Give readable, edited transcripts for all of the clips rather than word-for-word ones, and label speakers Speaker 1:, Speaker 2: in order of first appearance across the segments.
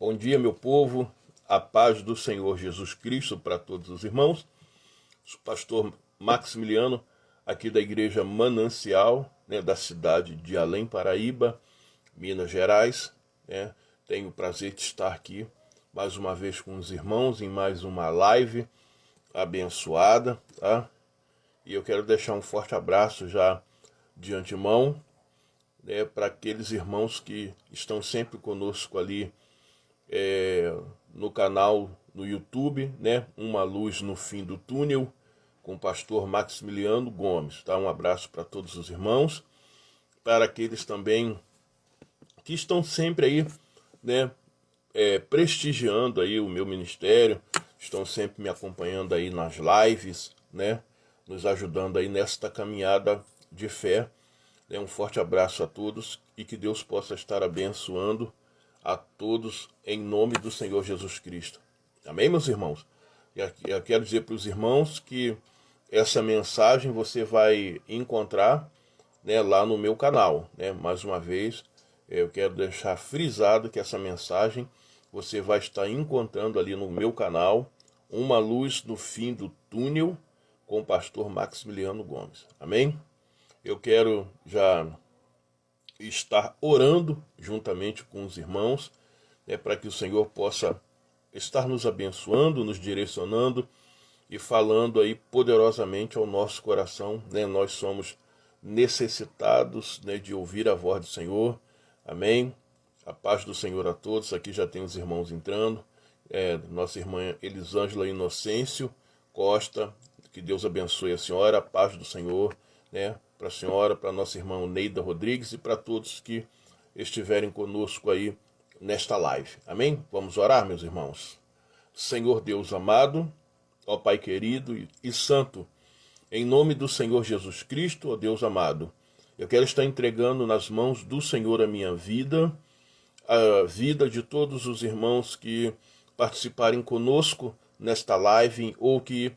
Speaker 1: Bom dia, meu povo, a paz do Senhor Jesus Cristo para todos os irmãos. Sou o pastor Maximiliano, aqui da Igreja Manancial, da cidade de Além Paraíba, Minas Gerais. Tenho o prazer de estar aqui mais uma vez com os irmãos em mais uma live abençoada, tá? E eu quero deixar um forte abraço já de antemão, para aqueles irmãos que estão sempre conosco ali no canal no YouTube, Uma Luz no Fim do Túnel, com o pastor Maximiliano Gomes, tá? Um abraço para todos os irmãos, para aqueles também que estão sempre aí, prestigiando aí o meu ministério, estão sempre me acompanhando aí nas lives, nos ajudando aí nesta caminhada de fé. Um forte abraço a todos e que Deus possa estar abençoando a todos em nome do Senhor Jesus Cristo. Amém, meus irmãos? Eu quero dizer para os irmãos que essa mensagem você vai encontrar, lá no meu canal. Mais uma vez, eu quero deixar frisado que essa mensagem você vai estar encontrando ali no meu canal, Uma Luz no Fim do Túnel, com o pastor Maximiliano Gomes. Amém? Eu quero já estar orando juntamente com os irmãos, para que o Senhor possa estar nos abençoando, nos direcionando e falando aí poderosamente ao nosso coração. Nós somos necessitados, de ouvir a voz do Senhor. Amém? A paz do Senhor a todos. Aqui já tem os irmãos entrando. Nossa irmã Elisângela Inocêncio Costa, que Deus abençoe a senhora. A paz do Senhor, para a senhora, para a nossa irmã Neida Rodrigues e para todos que estiverem conosco aí nesta live. Amém? Vamos orar, meus irmãos. Senhor Deus amado, ó Pai querido e santo, em nome do Senhor Jesus Cristo, ó Deus amado, eu quero estar entregando nas mãos do Senhor a minha vida, a vida de todos os irmãos que participarem conosco nesta live ou que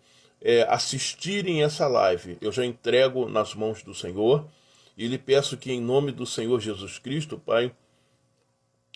Speaker 1: assistirem essa live. Eu já entrego nas mãos do Senhor e lhe peço que em nome do Senhor Jesus Cristo, Pai,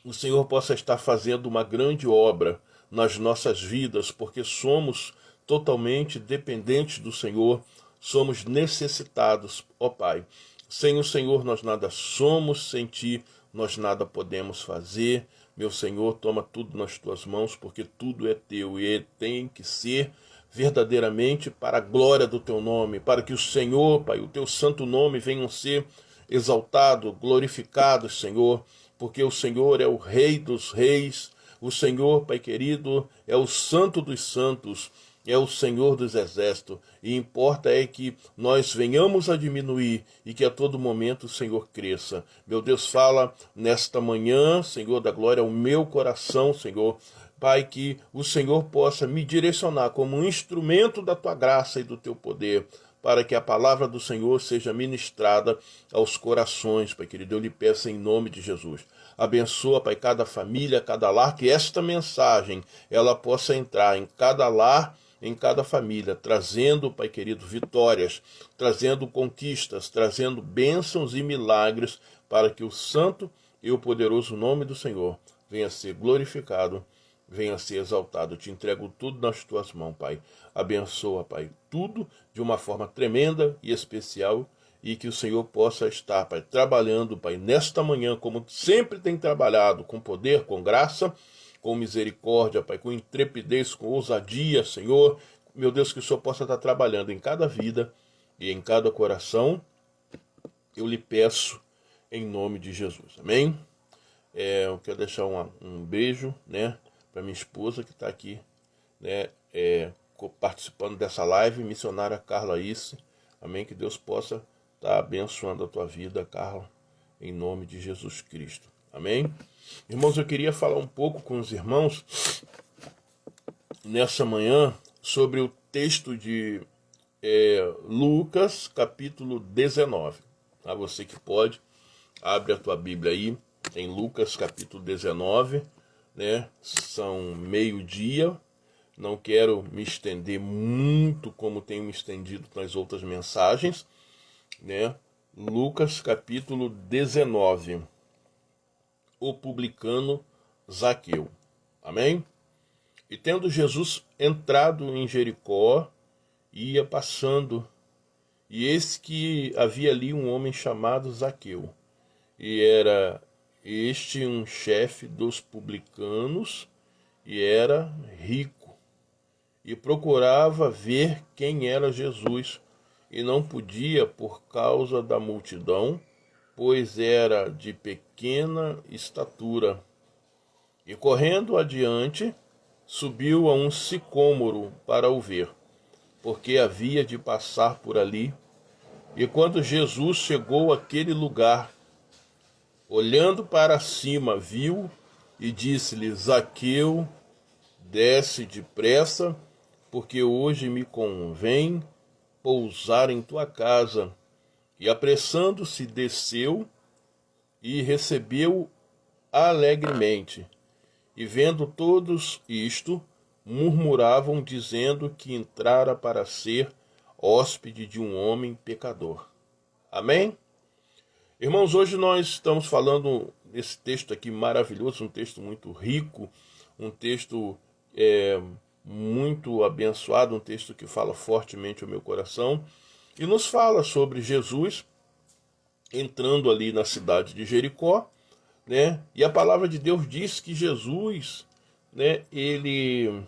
Speaker 1: o Senhor possa estar fazendo uma grande obra nas nossas vidas, porque somos totalmente dependentes do Senhor, somos necessitados, ó Pai. Sem o Senhor nós nada somos, sem Ti nós nada podemos fazer. Meu Senhor, toma tudo nas Tuas mãos, porque tudo é Teu e tem que ser verdadeiramente para a glória do Teu nome, para que o Senhor, Pai, o Teu santo nome venha a ser exaltado, glorificado, Senhor, porque o Senhor é o Rei dos reis, o Senhor, Pai querido, é o Santo dos santos, é o Senhor dos exércitos, e importa é que nós venhamos a diminuir e que a todo momento o Senhor cresça. Meu Deus, fala nesta manhã, Senhor da glória, ao meu coração, Senhor, Pai, que o Senhor possa me direcionar como um instrumento da Tua graça e do Teu poder, para que a palavra do Senhor seja ministrada aos corações, Pai querido. Eu lhe peço em nome de Jesus. Abençoa, Pai, cada família, cada lar, que esta mensagem ela possa entrar em cada lar, em cada família, trazendo, Pai querido, vitórias, trazendo conquistas, trazendo bênçãos e milagres, para que o santo e o poderoso nome do Senhor venha a ser glorificado, venha a ser exaltado. Eu te entrego tudo nas Tuas mãos, Pai. Abençoa, Pai, tudo de uma forma tremenda e especial, e que o Senhor possa estar, Pai, trabalhando, Pai, nesta manhã, como sempre tem trabalhado, com poder, com graça, com misericórdia, Pai, com intrepidez, com ousadia, Senhor. Meu Deus, que o Senhor possa estar trabalhando em cada vida e em cada coração. Eu lhe peço em nome de Jesus. Amém? Eu quero deixar um beijo, para minha esposa que está aqui, participando dessa live, missionária Carla Isse. Amém? Que Deus possa estar abençoando a tua vida, Carla, em nome de Jesus Cristo. Amém? Irmãos, eu queria falar um pouco com os irmãos nessa manhã sobre o texto de Lucas, capítulo 19. Tá? Você que pode, abre a tua Bíblia aí, em Lucas, capítulo 19, São meio-dia. Não quero me estender muito como tenho me estendido nas outras mensagens, Lucas, capítulo 19. O publicano Zaqueu. Amém? E tendo Jesus entrado em Jericó, ia passando, e eis que havia ali um homem chamado Zaqueu, e era este um chefe dos publicanos, e era rico, e procurava ver quem era Jesus, e não podia por causa da multidão, pois era de pequena estatura. E correndo adiante, subiu a um sicômoro para o ver, porque havia de passar por ali. E quando Jesus chegou àquele lugar, olhando para cima, viu e disse-lhe: Zaqueu, desce depressa, porque hoje me convém pousar em tua casa. E apressando-se, desceu e recebeu alegremente. E vendo todos isto, murmuravam, dizendo que entrara para ser hóspede de um homem pecador. Amém? Irmãos, hoje nós estamos falando desse texto aqui maravilhoso, um texto muito rico, um texto muito abençoado, um texto que fala fortemente ao meu coração, e nos fala sobre Jesus entrando ali na cidade de Jericó, né? E a palavra de Deus diz que Jesus, né, ele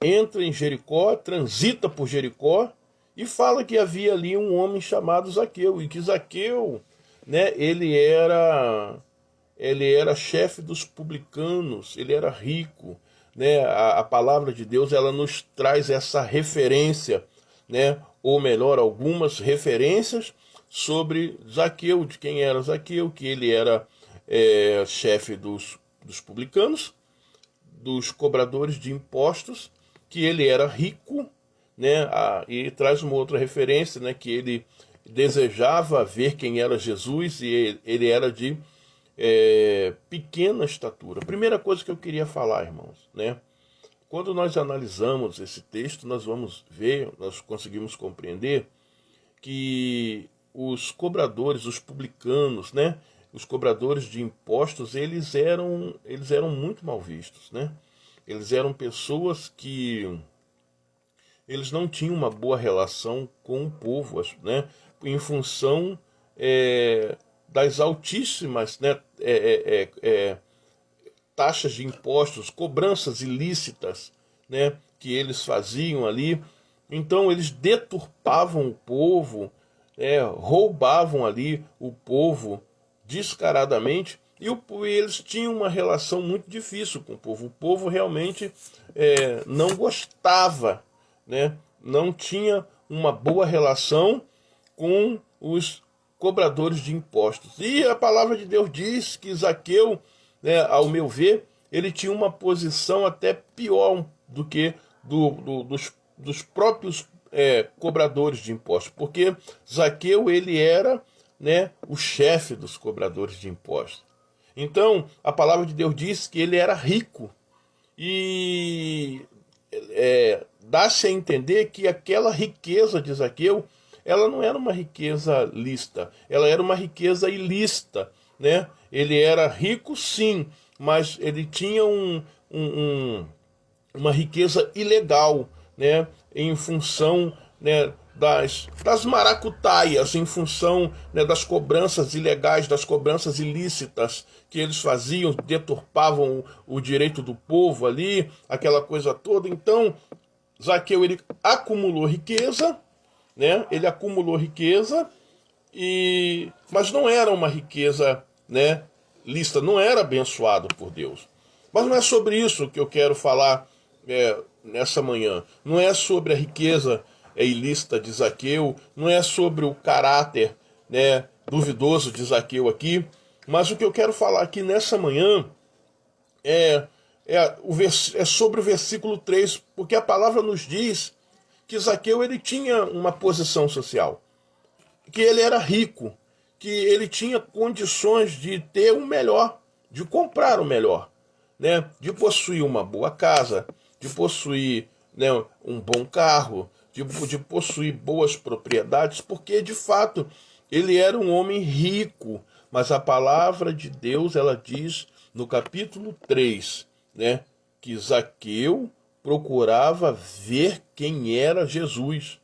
Speaker 1: entra em Jericó, transita por Jericó e fala que havia ali um homem chamado Zaqueu, e que Zaqueu, né, ele era chefe dos publicanos, ele era rico, né? A palavra de Deus, ela nos traz essa referência, né? Ou melhor, algumas referências sobre Zaqueu, de quem era Zaqueu, que ele era chefe dos publicanos, dos cobradores de impostos, que ele era rico, né? E traz uma outra referência, né? Que ele desejava ver quem era Jesus, e ele era de pequena estatura. A primeira coisa que eu queria falar, irmãos, né? Quando nós analisamos esse texto, nós vamos ver, nós conseguimos compreender que os cobradores, os publicanos, né? Os cobradores de impostos, eles eram muito mal vistos, né? Eles eram pessoas que eles não tinham uma boa relação com o povo, né? Em função das altíssimas, né, taxas de impostos, cobranças ilícitas, né, que eles faziam ali. Então eles deturpavam o povo, roubavam ali o povo descaradamente, e eles tinham uma relação muito difícil com o povo. O povo realmente não gostava, né, não tinha uma boa relação com os cobradores de impostos. E a palavra de Deus diz que Zaqueu, né, ao meu ver, ele tinha uma posição até pior do que dos próprios cobradores de impostos, porque Zaqueu, ele era, né, o chefe dos cobradores de impostos. Então, a palavra de Deus diz que ele era rico, e dá-se a entender que aquela riqueza de Zaqueu, ela não era uma riqueza lícita, ela era uma riqueza ilícita, né? Ele era rico, sim, mas ele tinha uma riqueza ilegal, né? Em função, né, das maracutaias, em função, né, das cobranças ilegais, das cobranças ilícitas que eles faziam, deturpavam o direito do povo ali, aquela coisa toda. Então, Zaqueu, ele acumulou riqueza, né? Ele acumulou riqueza, mas não era uma riqueza, né, lícita, não era abençoado por Deus. Mas não é sobre isso que eu quero falar nessa manhã. Não é sobre a riqueza ilícita de Zaqueu, não é sobre o caráter, né, duvidoso de Zaqueu aqui, mas o que eu quero falar aqui nessa manhã é sobre o versículo 3, porque a palavra nos diz que Zaqueu, ele tinha uma posição social, que ele era rico, que ele tinha condições de ter o melhor, de comprar o melhor, né? De possuir uma boa casa, de possuir, né, um bom carro, de possuir boas propriedades, porque de fato ele era um homem rico. Mas a palavra de Deus, ela diz no capítulo 3, né, que Zaqueu procurava ver quem era Jesus,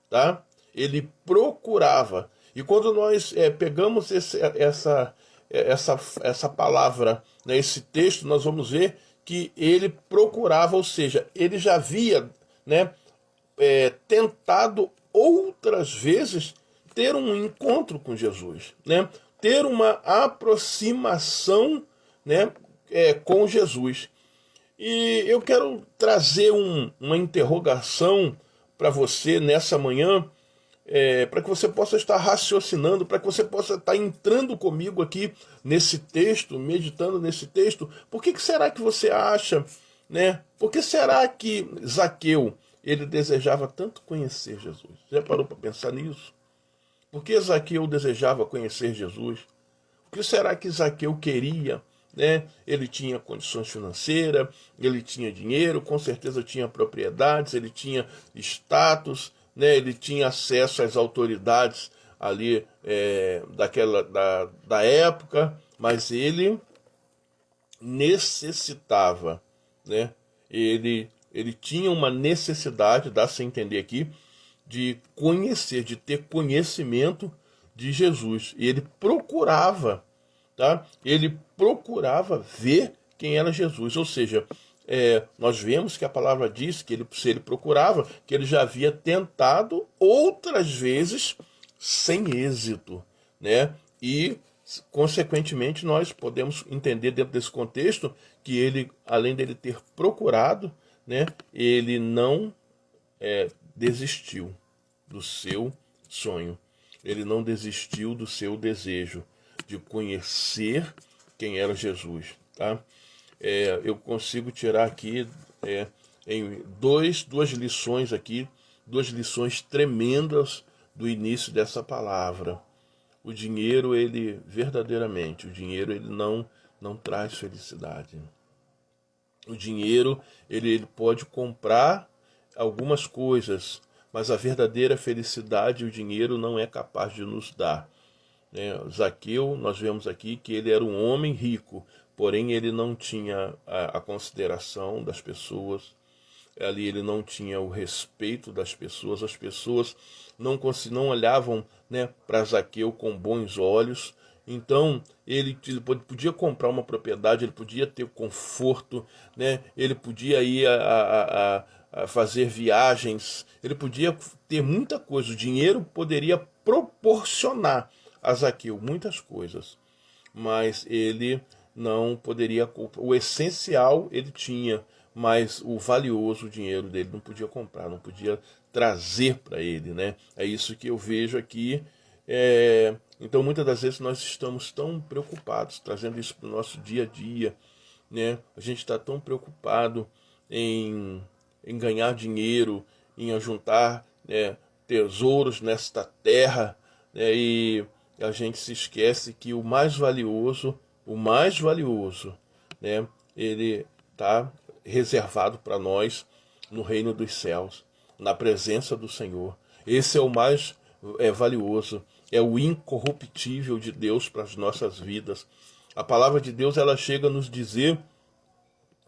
Speaker 1: tá? Ele procurava. E quando nós pegamos essa palavra, né, esse texto, nós vamos ver que ele procurava, ou seja, ele já havia, né, tentado outras vezes ter um encontro com Jesus, né, ter uma aproximação, né, com Jesus. E eu quero trazer uma interrogação para você nessa manhã, para que você possa estar raciocinando, para que você possa estar entrando comigo aqui nesse texto, meditando nesse texto. Por que será que você acha, né? Por que será que Zaqueu, ele desejava tanto conhecer Jesus? Já parou para pensar nisso? Por que Zaqueu desejava conhecer Jesus? O que será que Zaqueu queria? Né? Ele tinha condições financeiras, ele tinha dinheiro, com certeza tinha propriedades, ele tinha status, né? Ele tinha acesso às autoridades ali da época, mas ele necessitava, né? Ele tinha uma necessidade, dá-se a entender aqui, de conhecer, de ter conhecimento de Jesus. E ele procurava, tá? Ele procurava ver quem era Jesus. Ou seja, nós vemos que a palavra diz que se ele procurava, que ele já havia tentado outras vezes sem êxito, né? E consequentemente nós podemos entender dentro desse contexto que ele, além dele ter procurado, né, ele não desistiu do seu sonho. Ele não desistiu do seu desejo de conhecer quem era Jesus, tá? Eu consigo tirar aqui em duas lições aqui, duas lições tremendas do início dessa palavra. O dinheiro, ele verdadeiramente, o dinheiro ele não traz felicidade. O dinheiro ele pode comprar algumas coisas, mas a verdadeira felicidade o dinheiro não é capaz de nos dar. Zaqueu, nós vemos aqui que ele era um homem rico, porém ele não tinha a consideração das pessoas, ali ele não tinha o respeito das pessoas, as pessoas não olhavam, né, para Zaqueu com bons olhos. Então ele podia comprar uma propriedade, ele podia ter conforto, né, ele podia ir a fazer viagens, ele podia ter muita coisa, o dinheiro poderia proporcionar a Zaqueu muitas coisas, mas ele não poderia, o essencial ele tinha, mas o valioso, o dinheiro dele não podia comprar, não podia trazer para ele, né? É isso que eu vejo aqui. Então muitas das vezes nós estamos tão preocupados, trazendo isso para o nosso dia a dia, né? A gente está tão preocupado em ganhar dinheiro, em ajuntar, né, tesouros nesta terra, né? E a gente se esquece que o mais valioso, né, ele está reservado para nós no reino dos céus, na presença do Senhor. Esse é o mais valioso, é o incorruptível de Deus para as nossas vidas. A palavra de Deus, ela chega a nos dizer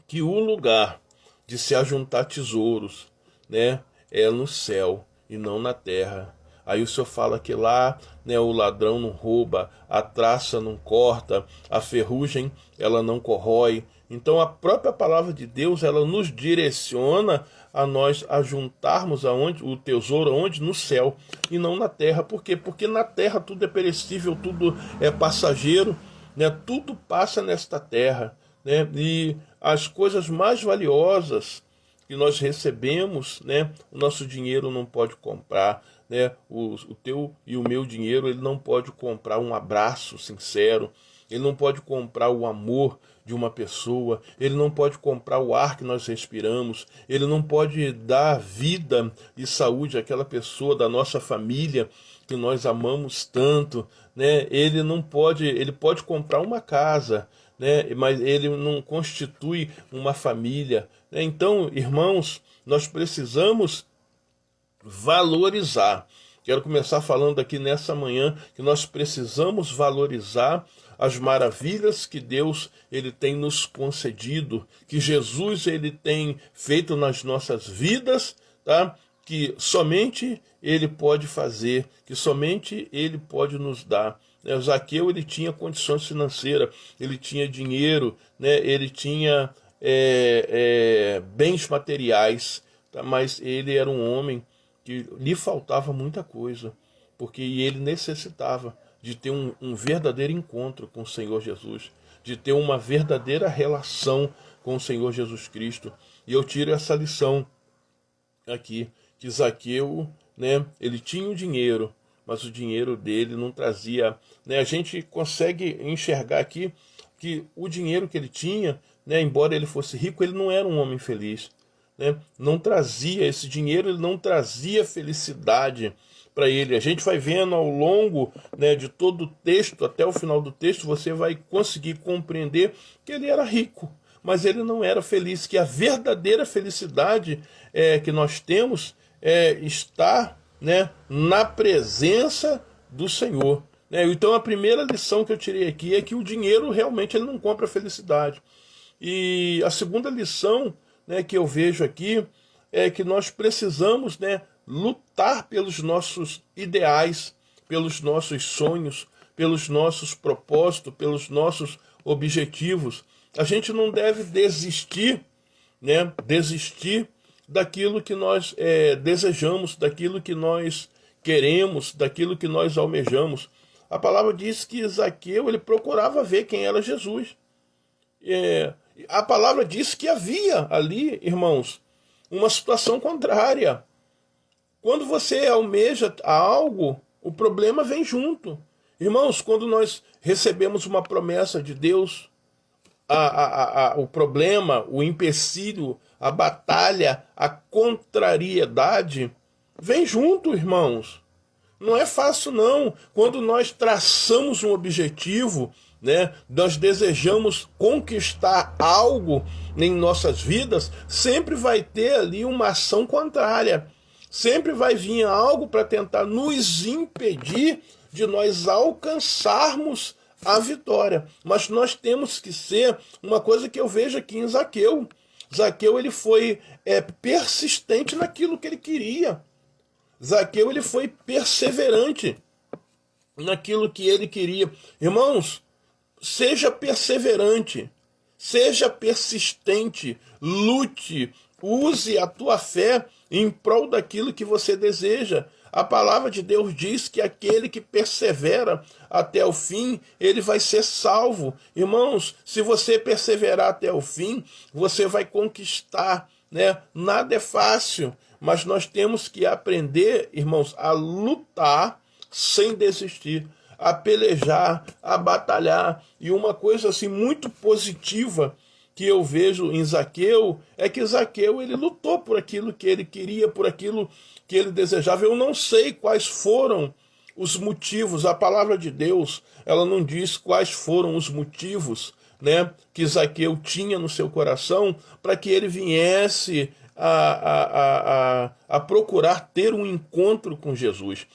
Speaker 1: que o lugar de se ajuntar tesouros, né, é no céu e não na terra. Aí o Senhor fala que lá, né, o ladrão não rouba, a traça não corta, a ferrugem ela não corrói. Então a própria palavra de Deus, ela nos direciona a nós ajuntarmos o tesouro aonde? No céu e não na terra. Por quê? Porque na terra tudo é perecível, tudo é passageiro, né? Tudo passa nesta terra, né? E as coisas mais valiosas que nós recebemos, né, o nosso dinheiro não pode comprar, né? O teu e o meu dinheiro, ele não pode comprar um abraço sincero, ele não pode comprar o amor de uma pessoa, ele não pode comprar o ar que nós respiramos, ele não pode dar vida e saúde àquela pessoa da nossa família que nós amamos tanto, né? Ele pode comprar uma casa, né? Mas ele não constitui uma família, né? Então, irmãos, nós precisamos valorizar. Quero começar falando aqui nessa manhã que nós precisamos valorizar as maravilhas que Deus ele tem nos concedido, que Jesus ele tem feito nas nossas vidas, tá? Que somente ele pode fazer, que somente ele pode nos dar. O Zaqueu ele tinha condições financeiras, ele tinha dinheiro, né? Ele tinha bens materiais, tá? Mas ele era um homem que lhe faltava muita coisa, porque ele necessitava de ter um verdadeiro encontro com o Senhor Jesus, de ter uma verdadeira relação com o Senhor Jesus Cristo. E eu tiro essa lição aqui, que Zaqueu, né, ele tinha o dinheiro, mas o dinheiro dele não trazia, né, a gente consegue enxergar aqui que o dinheiro que ele tinha, né, embora ele fosse rico, ele não era um homem feliz, né, não trazia esse dinheiro, ele não trazia felicidade para ele. A gente vai vendo ao longo, né, de todo o texto, até o final do texto, você vai conseguir compreender que ele era rico, mas ele não era feliz, que a verdadeira felicidade que nós temos está, né, na presença do Senhor. Né? Então a primeira lição que eu tirei aqui é que o dinheiro realmente ele não compra felicidade. E a segunda lição, né, que eu vejo aqui é que nós precisamos, né, lutar pelos nossos ideais, pelos nossos sonhos, pelos nossos propósitos, pelos nossos objetivos. A gente não deve desistir, né, desistir daquilo que nós desejamos, daquilo que nós queremos, daquilo que nós almejamos. A palavra diz que Zaqueu ele procurava ver quem era Jesus. A palavra diz que havia ali, irmãos, uma situação contrária. Quando você almeja algo, o problema vem junto. Irmãos, quando nós recebemos uma promessa de Deus, o problema, o empecilho, a batalha, a contrariedade, vem junto, irmãos. Não é fácil, não. Quando nós traçamos um objetivo, né, nós desejamos conquistar algo em nossas vidas, sempre vai ter ali uma ação contrária. Sempre vai vir algo para tentar nos impedir de nós alcançarmos a vitória. Mas nós temos que ser uma coisa que eu vejo aqui em Zaqueu. Zaqueu ele foi persistente naquilo que ele queria. Zaqueu ele foi perseverante naquilo que ele queria. Irmãos, seja perseverante, seja persistente, lute, use a tua fé em prol daquilo que você deseja. A palavra de Deus diz que aquele que persevera até o fim, ele vai ser salvo. Irmãos, se você perseverar até o fim, você vai conquistar, né? Nada é fácil, mas nós temos que aprender, irmãos, a lutar sem desistir, a pelejar, a batalhar. E uma coisa assim muito positiva que eu vejo em Zaqueu é que Zaqueu ele lutou por aquilo que ele queria, por aquilo que ele desejava. Eu não sei quais foram os motivos, a palavra de Deus ela não diz quais foram os motivos, né, que Zaqueu tinha no seu coração para que ele viesse a procurar ter um encontro com Jesus.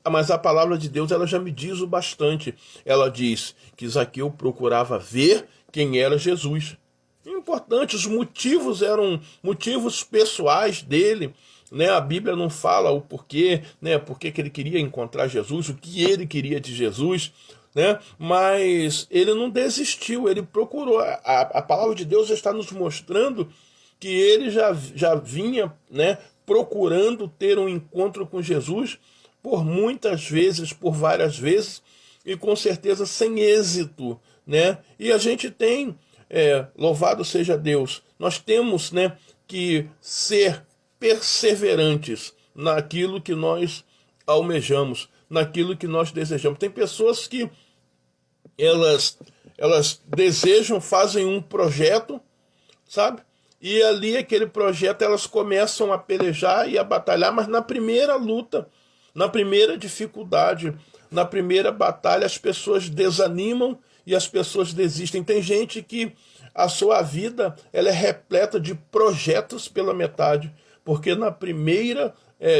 Speaker 1: Mas a palavra de Deus ela já me diz o bastante. Ela diz que Zaqueu procurava ver quem era Jesus. Importante, os motivos eram motivos pessoais dele, né? A Bíblia não fala o porquê, né? Porque que ele queria encontrar Jesus, o que ele queria de Jesus, né? Mas ele não desistiu, ele procurou. A palavra de Deus já está nos mostrando que ele já vinha, né, procurando ter um encontro com Jesus por muitas vezes, por várias vezes, e com certeza sem êxito, né? E a gente tem louvado seja Deus, nós temos, né, que ser perseverantes naquilo que nós almejamos, naquilo que nós desejamos. Tem pessoas que elas desejam, fazem um projeto, sabe? E ali aquele projeto elas começam a pelejar e a batalhar, mas na primeira luta, na primeira dificuldade, na primeira batalha, as pessoas desanimam e as pessoas desistem. Tem gente que a sua vida ela é repleta de projetos pela metade, porque na primeira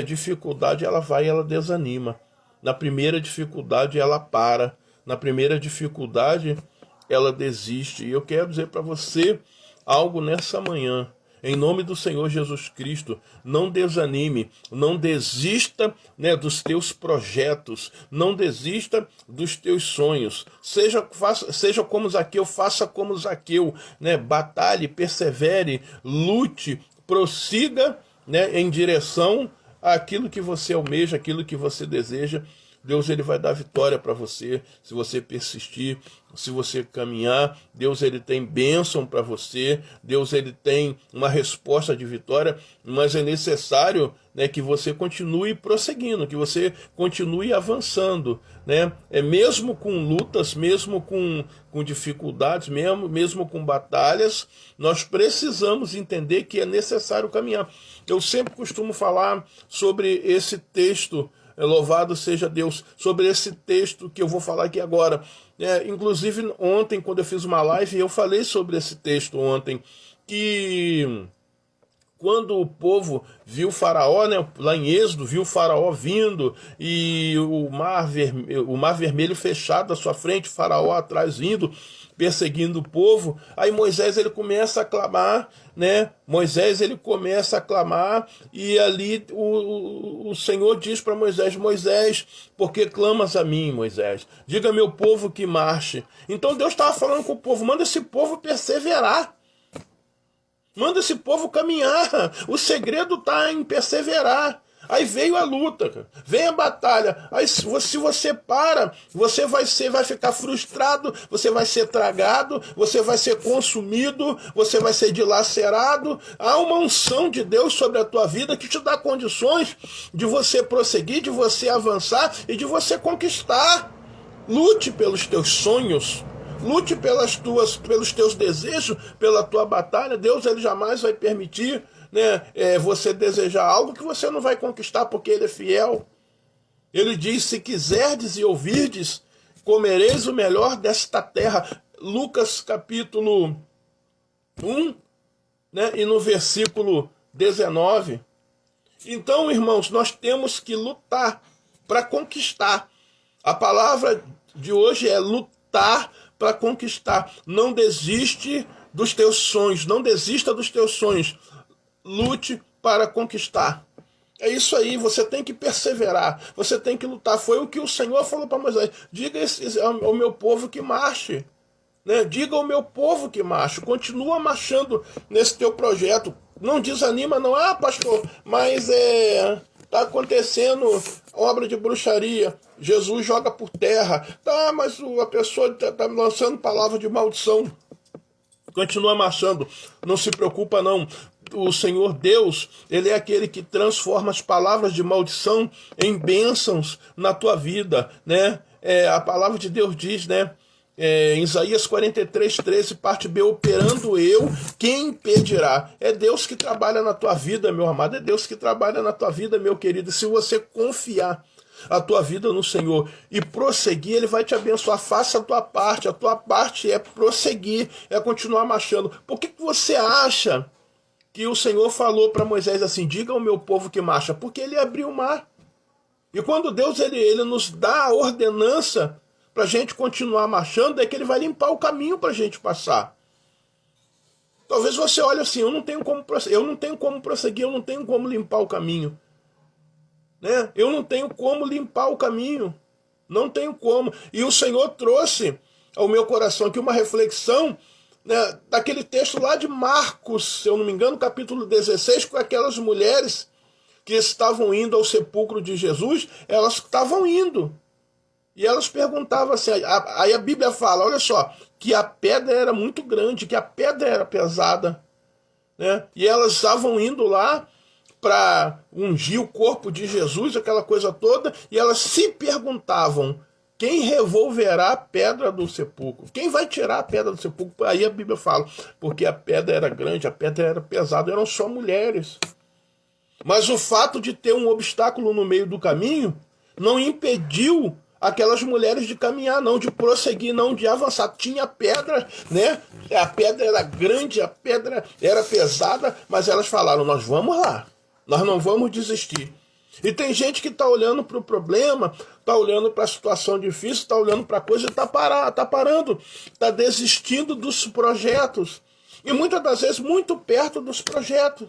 Speaker 1: dificuldade ela desanima. Na primeira dificuldade ela para. na primeira dificuldade, ela desiste. E eu quero dizer para você algo nessa manhã. Em nome do Senhor Jesus Cristo, não desanime, não desista, né, dos teus projetos, não desista dos teus sonhos. Seja como Zaqueu, faça como Zaqueu, né, batalhe, persevere, lute, prossiga, né, em direção àquilo que você almeja, aquilo que você deseja. Deus, ele vai dar vitória para você, se você persistir, se você caminhar. Deus, ele tem bênção para você. Deus, ele tem uma resposta de vitória, mas é necessário, né, que você continue prosseguindo, que você continue avançando, né? Mesmo com lutas, mesmo com dificuldades, mesmo com batalhas, nós precisamos entender que é necessário caminhar. Eu sempre costumo falar sobre esse texto, louvado seja Deus, sobre esse texto que eu vou falar aqui agora. Inclusive, ontem, quando eu fiz uma live, eu falei sobre esse texto ontem, que quando o povo viu o Faraó, né, lá em Êxodo, viu o Faraó vindo e o mar vermelho fechado à sua frente, o Faraó atrás vindo, perseguindo o povo, aí Moisés ele começa a clamar, né? Moisés ele começa a clamar e ali o Senhor diz para Moisés: Moisés, por que clamas a mim, Moisés? Diga meu povo que marche. Então Deus estava falando com o povo: manda esse povo perseverar. Manda esse povo caminhar. O segredo está em perseverar. Aí veio a luta, cara. Vem a batalha. Aí se você para, você vai ficar frustrado, você vai ser tragado, você vai ser consumido, você vai ser dilacerado. Há uma unção de Deus sobre a tua vida que te dá condições de você prosseguir, de você avançar e de você conquistar. Lute pelos teus sonhos. Lute pelos teus desejos, pela tua batalha. Deus, ele jamais vai permitir, né, você desejar algo que você não vai conquistar, porque ele é fiel. Ele diz: se quiserdes e ouvirdes, comereis o melhor desta terra. Lucas capítulo 1, né, e no versículo 19. Então, irmãos, nós temos que lutar para conquistar. A palavra de hoje é lutar para conquistar. Não desiste dos teus sonhos, não desista dos teus sonhos. Lute para conquistar. É isso aí, você tem que perseverar, você tem que lutar. Foi o que o Senhor falou para Moisés: diga ao meu povo que marche, né? Diga ao meu povo que marche. Continua marchando nesse teu projeto. Não desanima não. Ah, pastor, mas tá acontecendo obra de bruxaria, Jesus joga por terra. Tá, mas a pessoa tá lançando palavra de maldição. Continua marchando, não se preocupa não. O Senhor Deus, ele é aquele que transforma as palavras de maldição em bênçãos na tua vida, né? A palavra de Deus diz, né, em Isaías 43:13, parte B: operando eu, quem impedirá? É Deus que trabalha na tua vida, meu amado, é Deus que trabalha na tua vida, meu querido. Se você confiar a tua vida no Senhor e prosseguir, ele vai te abençoar. Faça a tua parte é prosseguir, é continuar marchando. Por que você acha que o Senhor falou para Moisés assim: diga ao meu povo que marcha? Porque ele abriu o mar. E quando Deus ele nos dá a ordenança para a gente continuar marchando, é que ele vai limpar o caminho para a gente passar. Talvez você olhe assim: eu não tenho como prosseguir, eu não tenho como limpar o caminho, né? Eu não tenho como limpar o caminho, não tenho como. E o Senhor trouxe ao meu coração aqui uma reflexão, né, daquele texto lá de Marcos, se eu não me engano, capítulo 16, com aquelas mulheres que estavam indo ao sepulcro de Jesus. Elas estavam indo e elas perguntavam assim, aí a Bíblia fala, olha só, que a pedra era muito grande, que a pedra era pesada, né? E elas estavam indo lá para ungir o corpo de Jesus, aquela coisa toda, e elas se perguntavam: quem revolverá a pedra do sepulcro? Quem vai tirar a pedra do sepulcro? Aí a Bíblia fala, porque a pedra era grande, a pedra era pesada, eram só mulheres. Mas o fato de ter um obstáculo no meio do caminho não impediu aquelas mulheres de caminhar, não, de prosseguir, não, de avançar. Tinha pedra, né? A pedra era grande, a pedra era pesada, mas elas falaram: nós vamos lá, nós não vamos desistir. E tem gente que está olhando para o problema, está olhando para a situação difícil, está olhando para a coisa e está parando, está desistindo dos projetos. E muitas das vezes muito perto dos projetos,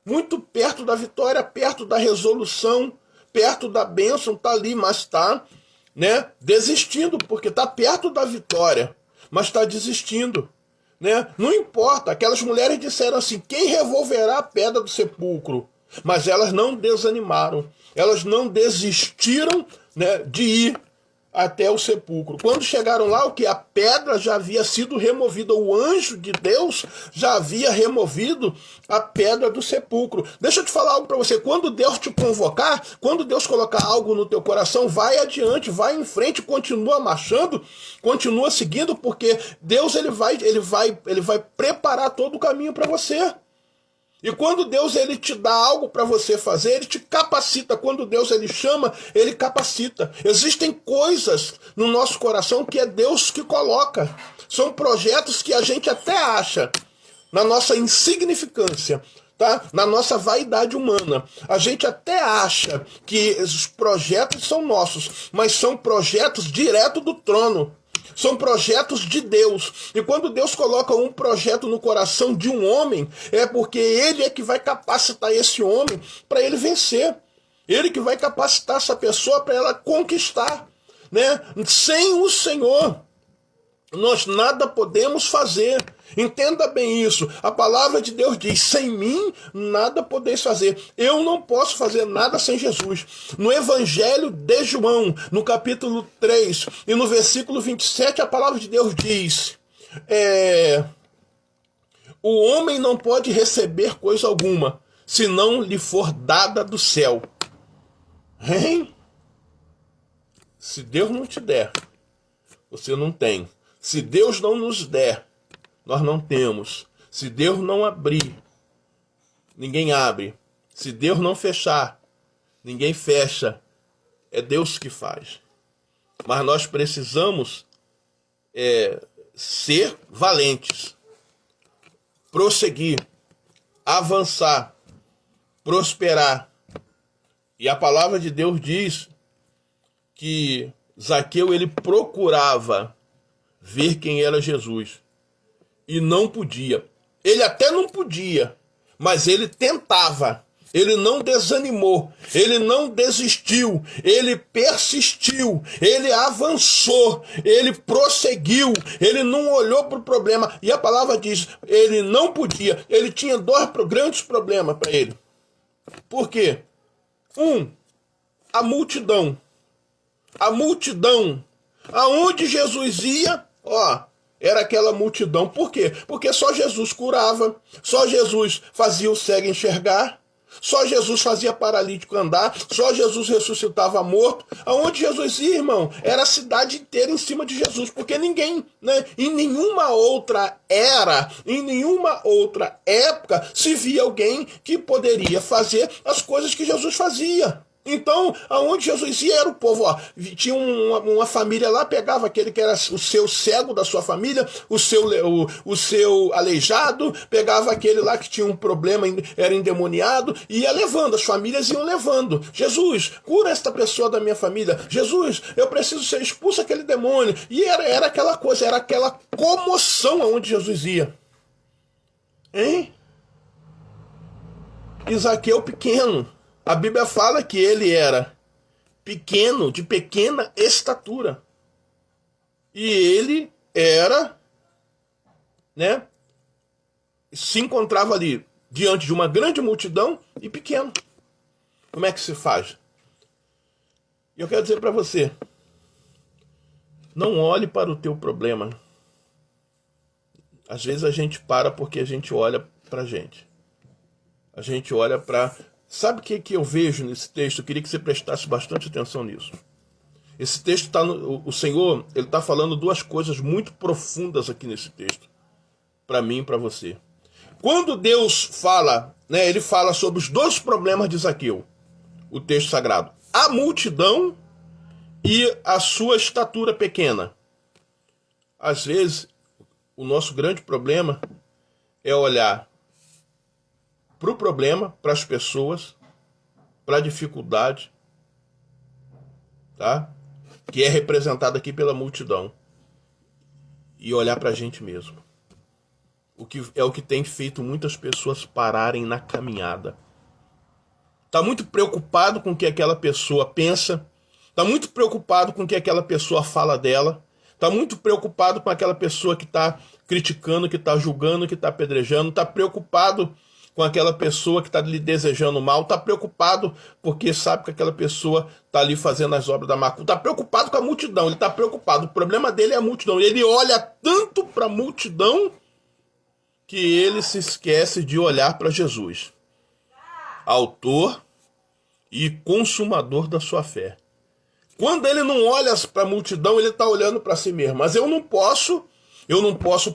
Speaker 1: muito perto da vitória, perto da resolução, perto da bênção, está ali, mas está, né, desistindo, porque está perto da vitória, mas está desistindo. Né? Não importa, aquelas mulheres disseram assim, quem revolverá a pedra do sepulcro? Mas elas não desanimaram, elas não desistiram, né, de ir até o sepulcro. Quando chegaram lá, o que? A pedra já havia sido removida, o anjo de Deus já havia removido a pedra do sepulcro. Deixa eu te falar algo para você, quando Deus te convocar, quando Deus colocar algo no teu coração, vai adiante, vai em frente, continua marchando, continua seguindo, porque Deus ele vai preparar todo o caminho para você. E quando Deus ele te dá algo para você fazer, ele te capacita. Quando Deus ele chama, ele capacita. Existem coisas no nosso coração que é Deus que coloca. São projetos que a gente até acha, na nossa insignificância, tá? Na nossa vaidade humana. A gente até acha que os projetos são nossos, mas são projetos direto do trono. São projetos de Deus. E quando Deus coloca um projeto no coração de um homem, é porque ele é que vai capacitar esse homem para ele vencer. Ele que vai capacitar essa pessoa para ela conquistar. Né? Sem o Senhor, nós nada podemos fazer. Entenda bem isso. A palavra de Deus diz, sem mim nada podeis fazer. Eu não posso fazer nada sem Jesus. No Evangelho de João, no capítulo 3 e no versículo 27, a palavra de Deus diz, o homem não pode receber coisa alguma, se não lhe for dada do céu. Hein? Se Deus não te der, você não tem. Se Deus não nos der, nós não temos. Se Deus não abrir, ninguém abre. Se Deus não fechar, ninguém fecha. É Deus que faz. Mas nós precisamos ser valentes, prosseguir, avançar, prosperar. E a palavra de Deus diz que Zaqueu ele procurava ver quem era Jesus. E não podia. Ele até não podia, mas ele tentava. Ele não desanimou, ele não desistiu, ele persistiu, ele avançou, ele prosseguiu, ele não olhou para o problema. E a palavra diz, ele não podia, ele tinha dois grandes problemas para ele. Por quê? A multidão. A multidão. Aonde Jesus ia, era aquela multidão. Por quê? Porque só Jesus curava, só Jesus fazia o cego enxergar, só Jesus fazia paralítico andar, só Jesus ressuscitava morto. Aonde Jesus ia, irmão, era a cidade inteira em cima de Jesus, porque ninguém, né, em nenhuma outra era, em nenhuma outra época, se via alguém que poderia fazer as coisas que Jesus fazia. Então, aonde Jesus ia era o povo, tinha uma família lá, pegava aquele que era o seu cego da sua família, o seu aleijado, pegava aquele lá que tinha um problema, era endemoniado, e ia levando, as famílias iam levando. Jesus, cura esta pessoa da minha família. Jesus, eu preciso ser expulso aquele demônio. E era aquela coisa, era aquela comoção aonde Jesus ia. Hein? Zaqueu pequeno. A Bíblia fala que ele era pequeno, de pequena estatura. E ele era, né, se encontrava ali diante de uma grande multidão e pequeno. Como é que se faz? E eu quero dizer para você, não olhe para o teu problema. Às vezes a gente para porque a gente olha para a gente. A gente olha para... Sabe o que eu vejo nesse texto? Eu queria que você prestasse bastante atenção nisso. Esse texto está... O Senhor, ele está falando duas coisas muito profundas aqui nesse texto. Para mim e para você. Quando Deus fala, né, ele fala sobre os dois problemas de Zaqueu. O texto sagrado. A multidão e a sua estatura pequena. Às vezes, o nosso grande problema é olhar para o problema, para as pessoas, para a dificuldade, tá? Que é representada aqui pela multidão, e olhar para a gente mesmo. O que tem feito muitas pessoas pararem na caminhada. Está muito preocupado com o que aquela pessoa pensa, está muito preocupado com o que aquela pessoa fala dela, está muito preocupado com aquela pessoa que está criticando, que está julgando, que está apedrejando, está preocupado com aquela pessoa que está lhe desejando mal, está preocupado porque sabe que aquela pessoa está ali fazendo as obras da macumba, está preocupado com a multidão, ele está preocupado, o problema dele é a multidão, ele olha tanto para a multidão que ele se esquece de olhar para Jesus, autor e consumador da sua fé. Quando ele não olha para a multidão, ele está olhando para si mesmo. Mas eu não posso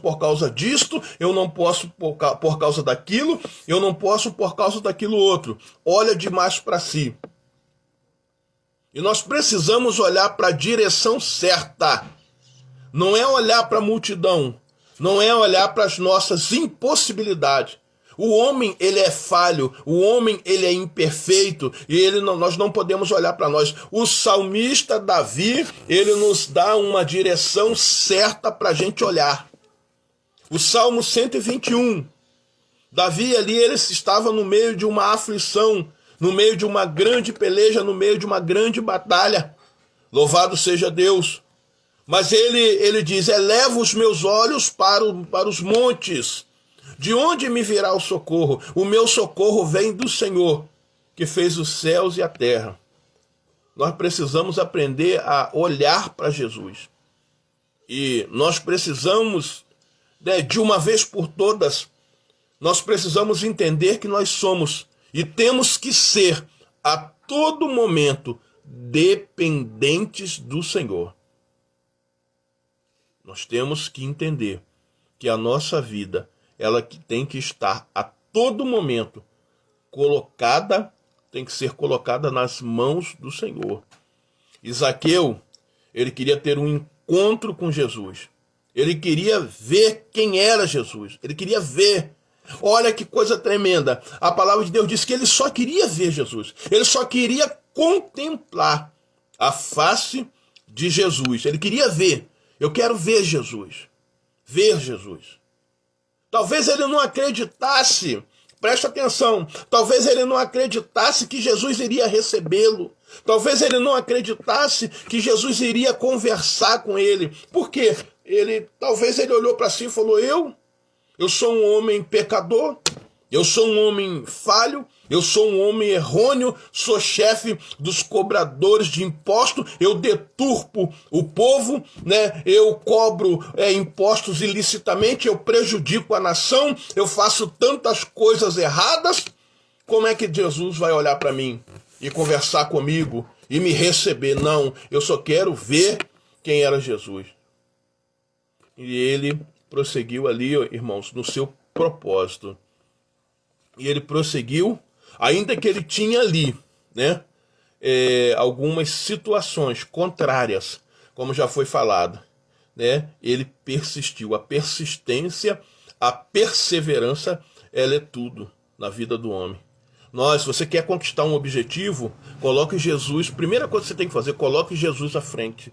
Speaker 1: por causa disto, eu não posso por causa daquilo, eu não posso por causa daquilo outro. Olha demais para si. E nós precisamos olhar para a direção certa. Não é olhar para a multidão, não é olhar para as nossas impossibilidades. O homem, ele é falho, o homem, ele é imperfeito, e nós não podemos olhar para nós. O salmista Davi, ele nos dá uma direção certa para a gente olhar. O Salmo 121, Davi ali, ele estava no meio de uma aflição, no meio de uma grande peleja, no meio de uma grande batalha. Louvado seja Deus. Mas ele diz, eleva os meus olhos para os montes. De onde me virá o socorro? O meu socorro vem do Senhor, que fez os céus e a terra. Nós precisamos aprender a olhar para Jesus. E nós precisamos, de uma vez por todas, nós precisamos entender que nós somos e temos que ser, a todo momento, dependentes do Senhor. Nós temos que entender que a nossa vida, ela tem que estar a todo momento tem que ser colocada nas mãos do Senhor. Zaqueu, ele queria ter um encontro com Jesus. Ele queria ver quem era Jesus. Ele queria ver. Olha que coisa tremenda. A palavra de Deus diz que ele só queria ver Jesus. Ele só queria contemplar a face de Jesus. Ele queria ver. Eu quero ver Jesus. Ver Jesus. Talvez ele não acreditasse, preste atenção, talvez ele não acreditasse que Jesus iria recebê-lo. Talvez ele não acreditasse que Jesus iria conversar com ele. Por quê? Talvez ele olhou para si e falou, eu sou um homem pecador, eu sou um homem falho, eu sou um homem errôneo, sou chefe dos cobradores de impostos, eu deturpo o povo, né? Eu cobro impostos ilicitamente, eu prejudico a nação, eu faço tantas coisas erradas. Como é que Jesus vai olhar para mim e conversar comigo e me receber? Não, eu só quero ver quem era Jesus. E ele prosseguiu ali, irmãos, no seu propósito. E ele prosseguiu, ainda que ele tinha ali, né, algumas situações contrárias, como já foi falado, né, ele persistiu. A persistência, a perseverança, ela é tudo na vida do homem. Se você quer conquistar um objetivo, coloque Jesus, primeira coisa que você tem que fazer, coloque Jesus à frente,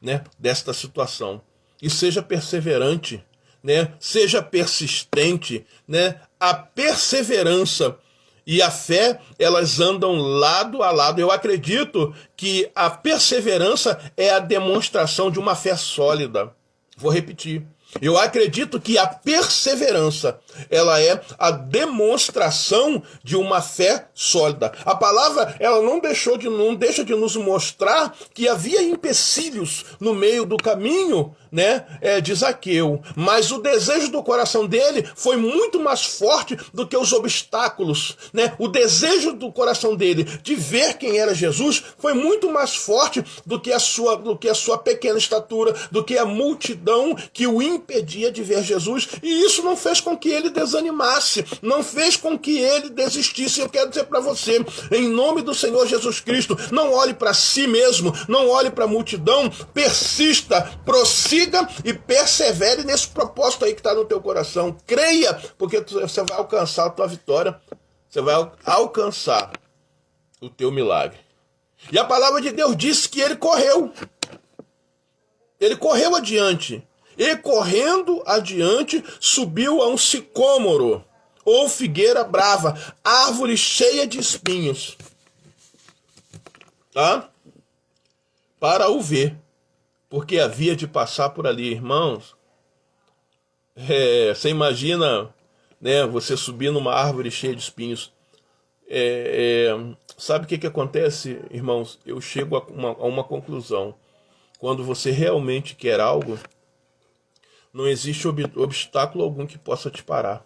Speaker 1: né, desta situação. E seja perseverante, né? Seja persistente, né? A perseverança e a fé, elas andam lado a lado. Eu acredito que a perseverança é a demonstração de uma fé sólida. Vou repetir. Eu acredito que a perseverança, ela é a demonstração de uma fé sólida. A palavra, ela não deixa de nos mostrar que havia empecilhos no meio do caminho, né, de Zaqueu, mas o desejo do coração dele foi muito mais forte do que os obstáculos, né? O desejo do coração dele de ver quem era Jesus foi muito mais forte do que a sua pequena estatura, do que a multidão que o impedia de ver Jesus, e isso não fez com que ele desanimasse, não fez com que ele desistisse. Eu quero dizer para você, em nome do Senhor Jesus Cristo, não olhe para si mesmo, não olhe para a multidão, persista, prossiga e persevere nesse propósito aí que está no teu coração. Creia, porque você vai alcançar a tua vitória, você vai alcançar o teu milagre. E a palavra de Deus diz que ele correu. Ele correu adiante. E correndo adiante, subiu a um sicômoro, ou figueira brava, árvore cheia de espinhos, tá? Para o ver, porque havia de passar por ali. Irmãos, você imagina, né, você subir numa árvore cheia de espinhos. Sabe o que acontece, irmãos? Eu chego a uma conclusão. Quando você realmente quer algo, não existe obstáculo algum que possa te parar.